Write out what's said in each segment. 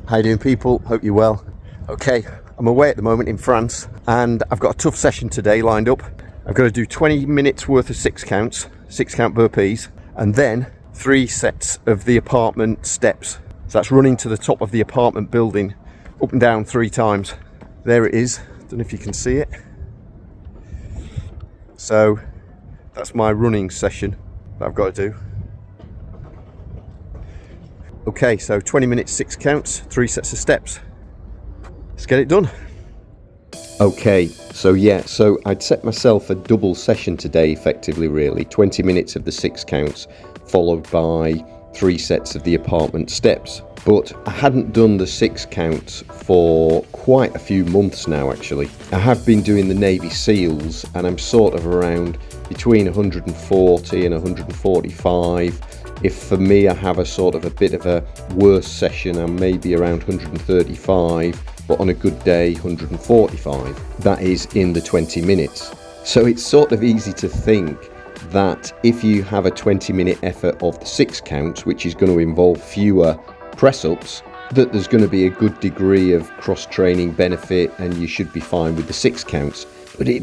How you doing, people? Hope you're well. Okay, I'm away at the moment in France and I've got a tough session today lined up. I've got to do 20 minutes worth of 6 count burpees, and then 3 sets of the apartment steps. So that's running to the top of the apartment building, up and down 3 times. There it is. Don't know if you can see it. So that's my running session that I've got to do. Okay, so 20 minutes, 6 counts, 3 sets of steps. Let's get it done. Okay, so I'd set myself a double session today, effectively, really. 20 minutes of the 6 counts, followed by 3 sets of the apartment steps. But I hadn't done the 6 counts for quite a few months now, actually. I have been doing the Navy SEALs, and I'm sort of around between 140 and 145. If for me I have a sort of a bit of a worse session, I'm maybe around 135, but on a good day 145. That is in the 20 minutes. So it's sort of easy to think that if you have a 20-minute effort of the 6 counts, which is going to involve fewer press-ups, that there's going to be a good degree of cross-training benefit and you should be fine with the 6 counts. But it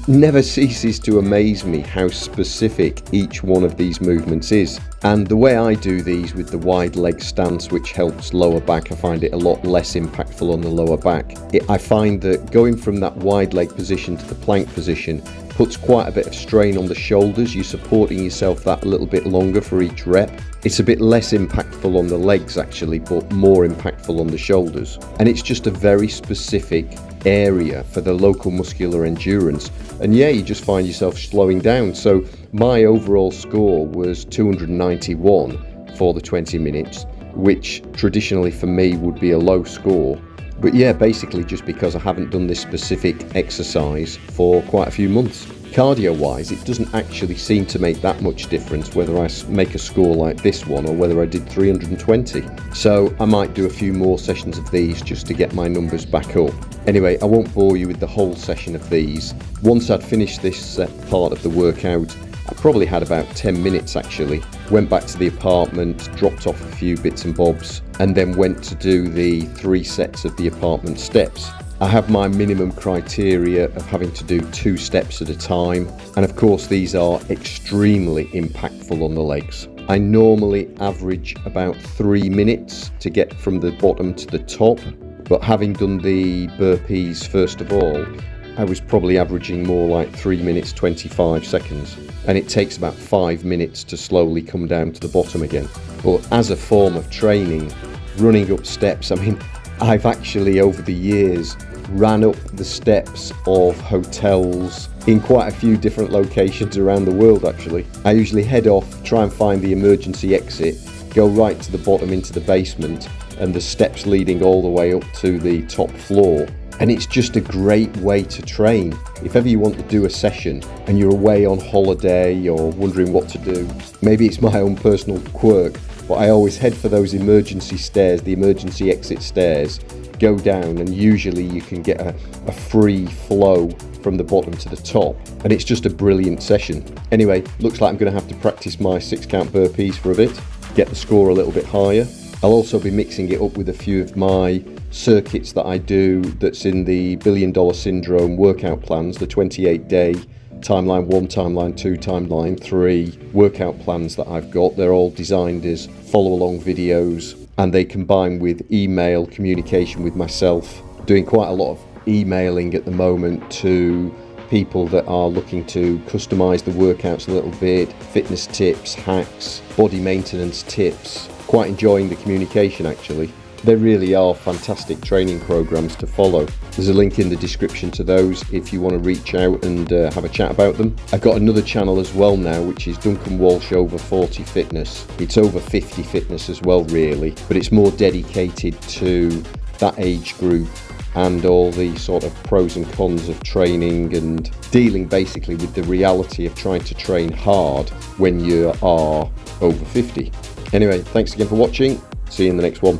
never ceases to amaze me how specific each one of these movements is. And the way I do these with the wide leg stance, which helps lower back, I find it a lot less impactful on the lower back. I find that going from that wide leg position to the plank position puts quite a bit of strain on the shoulders. You're supporting yourself that a little bit longer for each rep. It's a bit less impactful on the legs actually, but more impactful on the shoulders. And it's just a very specific area for the local muscular endurance. And yeah, you just find yourself slowing down. So my overall score was 291 for the 20 minutes, which traditionally for me would be a low score. But yeah, basically just because I haven't done this specific exercise for quite a few months. Cardio wise, it doesn't actually seem to make that much difference whether I make a score like this one or whether I did 320. So I might do a few more sessions of these just to get my numbers back up. Anyway, I won't bore you with the whole session of these. Once I'd finished this part of the workout, I probably had about 10 minutes actually. Went back to the apartment, dropped off a few bits and bobs, and then went to do the 3 sets of the apartment steps. I have my minimum criteria of having to do 2 steps at a time, and of course these are extremely impactful on the legs. I normally average about 3 minutes to get from the bottom to the top, but having done the burpees first of all, I was probably averaging more like 3 minutes 25 seconds, and it takes about 5 minutes to slowly come down to the bottom again. But as a form of training, running up steps, I mean, I've actually over the years ran up the steps of hotels in quite a few different locations around the world actually. I usually head off, try and find the emergency exit, go right to the bottom into the basement, and the steps leading all the way up to the top floor. And it's just a great way to train. If ever you want to do a session and you're away on holiday or wondering what to do, maybe it's my own personal quirk, but I always head for those emergency stairs, the emergency exit stairs, go down, and usually you can get a free flow from the bottom to the top, and it's just a brilliant session. Anyway, looks like I'm going to have to practice my 6 count burpees for a bit, get the score a little bit higher. I'll also be mixing it up with a few of my circuits that I do that's in the $1 Billion Syndrome workout plans, the 28-day timeline 1, timeline 2, timeline 3 workout plans that I've got. They're all designed as follow-along videos, and they combine with email communication with myself. Doing quite a lot of emailing at the moment to people that are looking to customize the workouts a little bit, fitness tips, hacks, body maintenance tips. Quite enjoying the communication actually. They really are fantastic training programs to follow. There's a link in the description to those if you want to reach out and have a chat about them. I've got another channel as well now, which is Duncan Walsh Over 40 Fitness. It's over 50 fitness as well really, but it's more dedicated to that age group and all the sort of pros and cons of training and dealing basically with the reality of trying to train hard when you are over 50. Anyway, thanks again for watching. See you in the next one.